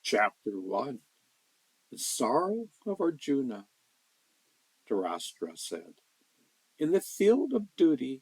Chapter 1. The Sorrow of Arjuna. Dhritarashtra said, In the field of duty,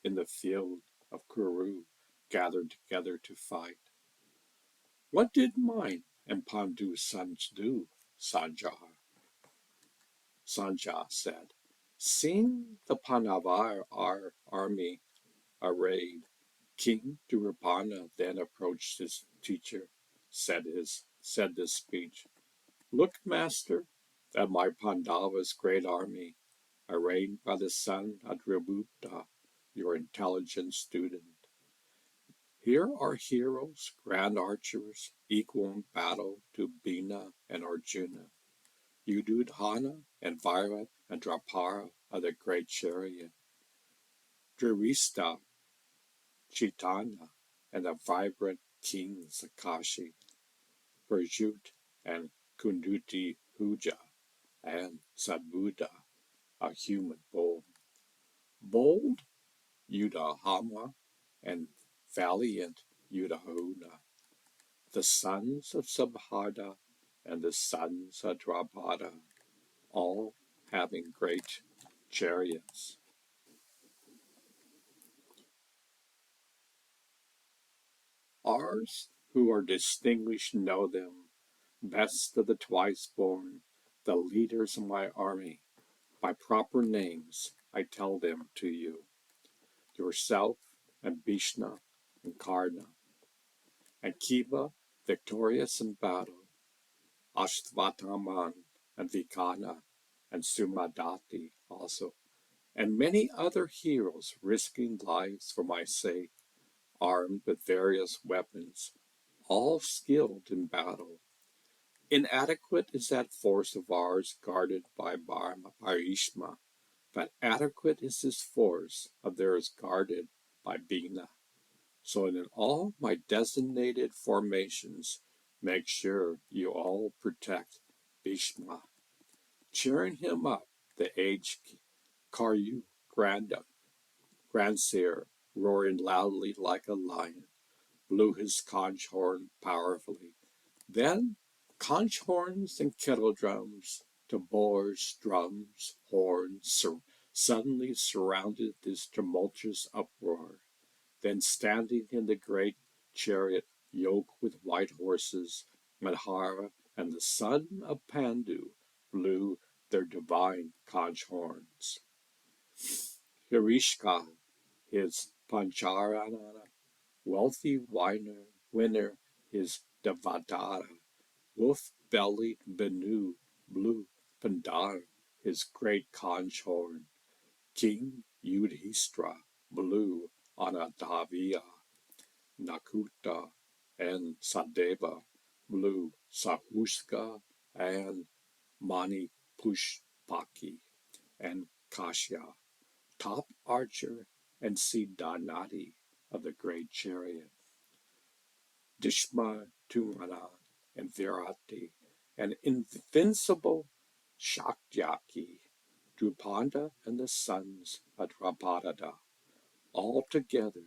in the field of Kuru, gathered together to fight. What did mine and Pandu's sons do? Sanjaya said, Seeing the Pandava army arrayed, King Durupana then approached his teacher, said this speech. Look, master, at my Pandava's great army, arrayed by the son of Dribhuta, your intelligent student. Here are heroes, grand archers, equal in battle to Bhina and Arjuna, Yudhudhana and Virat and Drapara of the great chariot, Drirista, Chaitanya, and the vibrant kings of Kashi, Parjut and Kunduti Huja, and Sadbuddha, a human bull. Bold Yudhahama and valiant Yudhahuna, the sons of Subhada and the sons of Drapada, all having great chariots. Ours who are distinguished know them, best of the twice born, the leaders of my army. By proper names I tell them to you, yourself and Bhishna and Karna, and Kiva, victorious in battle, Ashvatthama and Vikana, and Sumadati also, and many other heroes risking lives for my sake, armed with various weapons, all skilled in battle. Inadequate is that force of ours guarded by Bhishma, but adequate is this force of theirs guarded by Bhina. So in all my designated formations, make sure you all protect Bhishma, cheering him up, the aged Karyu Grandsire, roaring loudly like a lion, blew his conch horn powerfully. Then conch horns and kettle drums, tabours, drums, horns, suddenly surrounded this tumultuous uproar. Then standing in the great chariot yoked with white horses, Madhara and the son of Pandu blew their divine conch horns. Hirishka, his Pancharana, wealthy winner, his Devadara, wolf-bellied Benu blew Pandar, his great conch horn. King Yudhisthira blew Anadaviya, Nakuta and Sadeva blew Sahuska and Manipushpaki, and Kashya, top archer, and Siddhanati of the great chariot. Dishma Tumana and Virati, and invincible Shakyaki, Drupanda and the sons of Drapada, all together,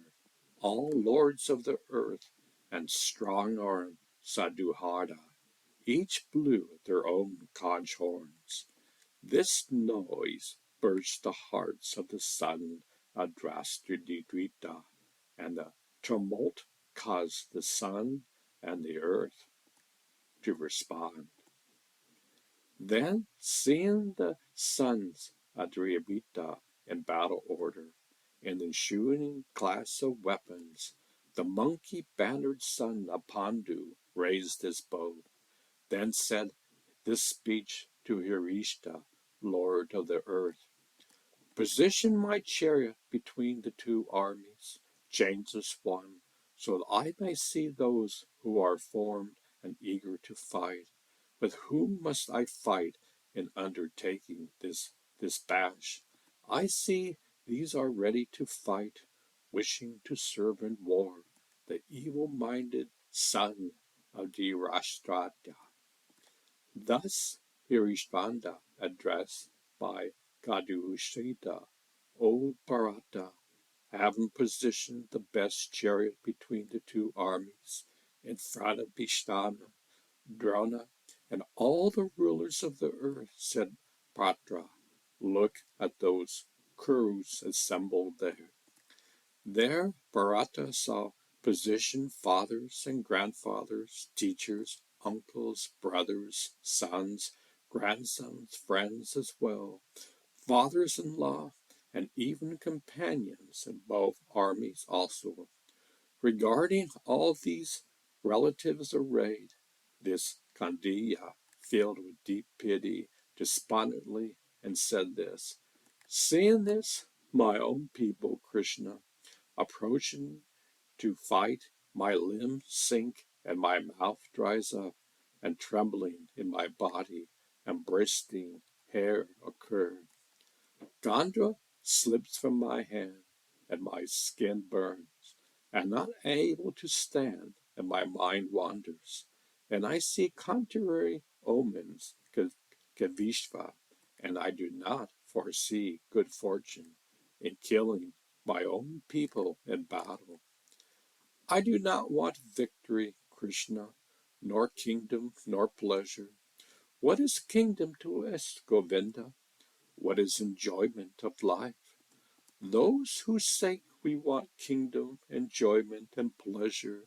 all lords of the earth, and strong-armed Sadhuhada, each blew their own conch horns. This noise burst the hearts of the son of Drastridita, and the tumult caused the sun and the earth to respond. Then, seeing the sons of Driyabhita in battle order, in the ensuing class of weapons, the monkey-bannered son of Pandu raised his bow, then said this speech to Hirishta, lord of the earth. Position my chariot between the two armies, change this one, so that I may see those who are formed and eager to fight. With whom must I fight in undertaking this bash? I see these are ready to fight, wishing to serve in war, the evil-minded son of Dhritarashtra. Thus Hirishvanda addressed by Gadusita, O Bharata, having positioned the best chariot between the two armies, in front of Bhishana, Drona, and all the rulers of the earth, said Patra, look at those Kurus assembled there. There Bharata saw positioned fathers and grandfathers, teachers, uncles, brothers, sons, grandsons, friends as well, fathers-in-law, and even companions in both armies also. Regarding all these relatives arrayed, this Kandiya, filled with deep pity, despondently, and said this, seeing this, my own people, Krishna, approaching to fight, my limbs sink and my mouth dries up, and trembling in my body and bursting hair occur. Gandra slips from my hand, and my skin burns, and not able to stand, and my mind wanders, and I see contrary omens, Kavishva, and I do not foresee good fortune in killing my own people in battle. I do not want victory, Krishna, nor kingdom, nor pleasure. What is kingdom to us, Govinda? What is enjoyment of life? Those who say we want kingdom, enjoyment, and pleasure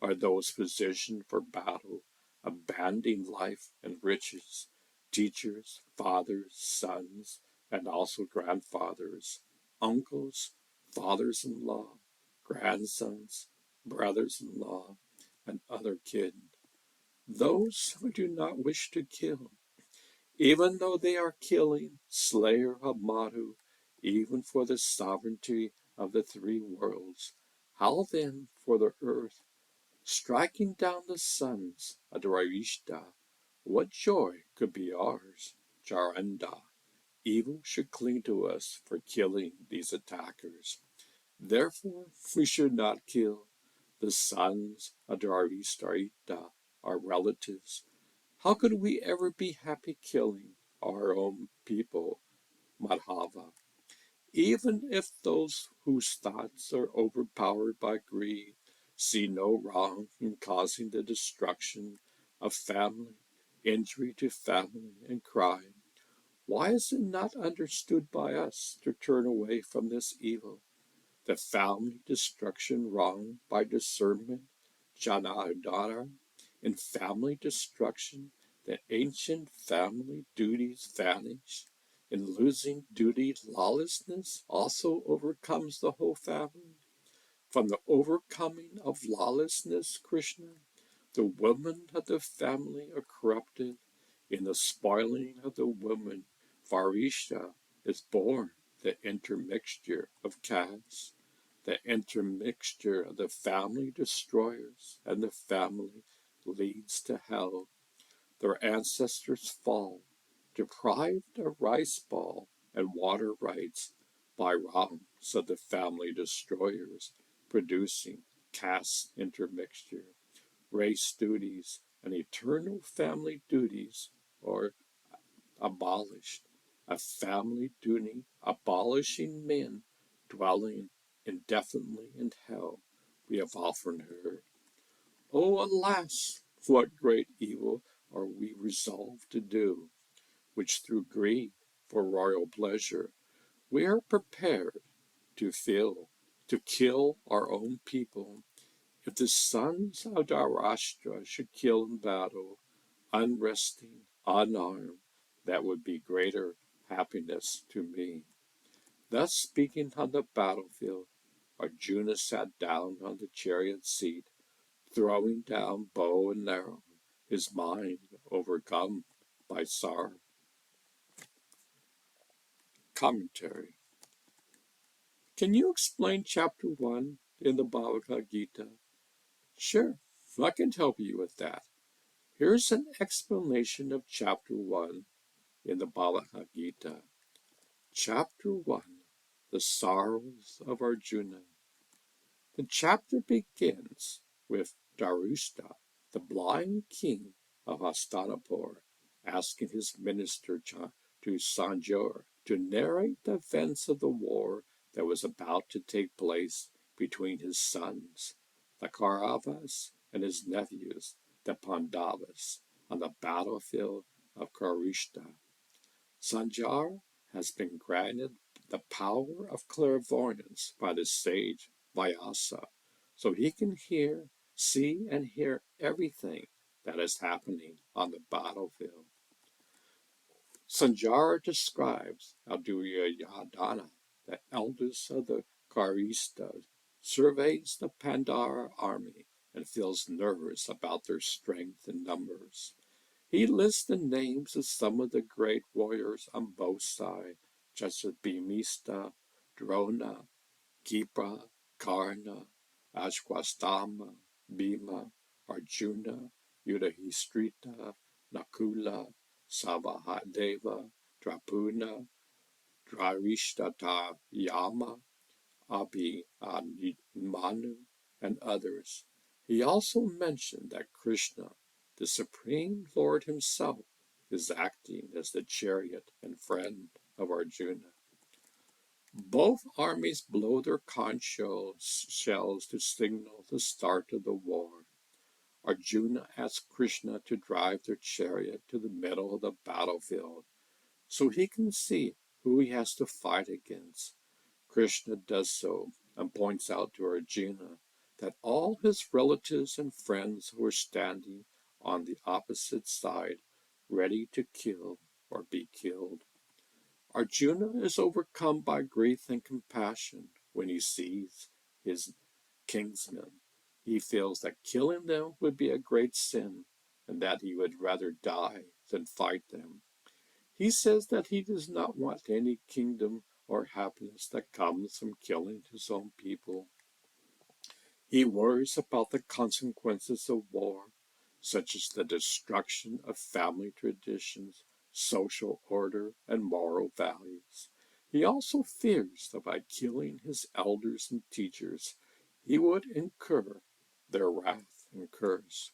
are those positioned for battle, abandoning life and riches, teachers, fathers, sons, and also grandfathers, uncles, fathers-in-law, grandsons, brothers-in-law, and other kin. Those who do not wish to kill, even though they are killing, slayer of Madhu, even for the sovereignty of the three worlds. How then for the earth, striking down the sons of Dravishta, what joy could be ours, Jaranda? Evil should cling to us for killing these attackers. Therefore, we should not kill the sons of Dravishta, our relatives. How could we ever be happy killing our own people, Madhava? Even if those whose thoughts are overpowered by greed see no wrong in causing the destruction of family, injury to family, and crime, why is it not understood by us to turn away from this evil? The family destruction wrong by discernment, Janardana, in family destruction, the ancient family duties vanish. In losing duty, lawlessness also overcomes the whole family. From the overcoming of lawlessness, Krishna, the women of the family are corrupted. In the spoiling of the woman, Varisha, is born the intermixture of castes. The intermixture of the family destroyers, and the family leads to hell. Their ancestors fall, deprived of rice ball and water rights by wrongs of the family destroyers, producing caste intermixture, race duties, and eternal family duties are abolished. A family duty abolishing men dwelling indefinitely in hell, we have often heard. Oh, alas! What great evil are we resolved to do, which through greed for royal pleasure we are prepared to kill our own people. If the sons of Dharashtra should kill in battle, unresting, unarmed, that would be greater happiness to me. Thus speaking on the battlefield, Arjuna sat down on the chariot seat, throwing down bow and arrow, his mind overcome by sorrow. Commentary. Can you explain chapter 1 in the Bhagavad Gita? Sure, I can help you with that. Here's an explanation of chapter 1 in the Bhagavad Gita. Chapter 1, The Sorrows of Arjuna. The chapter begins with Darushta, the blind king of Hastinapur, asking his minister to Sanjur to narrate the events of the war that was about to take place between his sons, the Kauravas, and his nephews, the Pandavas on the battlefield of Kurukshetra. Sanjar has been granted the power of clairvoyance by the sage Vyasa, so he can see and hear everything that is happening on the battlefield. Sanjar describes how Duryodhana, the eldest of the Kauravas, surveys the Pandava army and feels nervous about their strength and numbers. He lists the names of some of the great warriors on both sides, such as Bhimista, Drona, Kipra, Karna, Ashwastama, Bhima, Arjuna, Yudhishthira, Nakula, Sabahadeva, Drapuna, Yama, Abhimanyu, and others. He also mentioned that Krishna, the Supreme Lord himself, is acting as the chariot and friend of Arjuna. Both armies blow their conch shells to signal the start of the war. Arjuna asks Krishna to drive their chariot to the middle of the battlefield so he can see who he has to fight against. Krishna does so and points out to Arjuna that all his relatives and friends were standing on the opposite side, ready to kill or be killed. Arjuna is overcome by grief and compassion when he sees his kinsmen. He feels that killing them would be a great sin and that he would rather die than fight them. He says that he does not want any kingdom or happiness that comes from killing his own people. He worries about the consequences of war, such as the destruction of family traditions, social order, and moral values. He also fears that by killing his elders and teachers, he would incur their wrath and curse.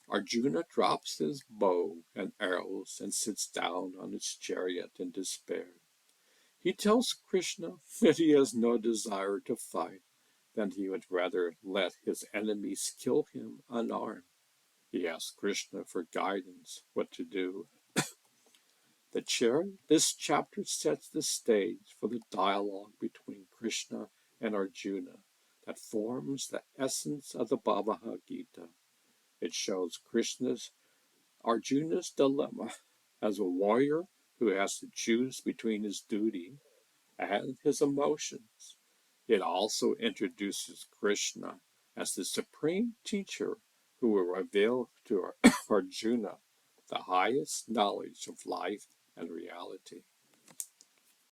Arjuna drops his bow and arrows and sits down on his chariot in despair. He tells Krishna that he has no desire to fight, that he would rather let his enemies kill him unarmed. He asks Krishna for guidance what to do. This chapter sets the stage for the dialogue between Krishna and Arjuna that forms the essence of the Bhagavad Gita. It shows Arjuna's dilemma as a warrior who has to choose between his duty and his emotions. It also introduces Krishna as the supreme teacher who will reveal to Arjuna the highest knowledge of life and reality.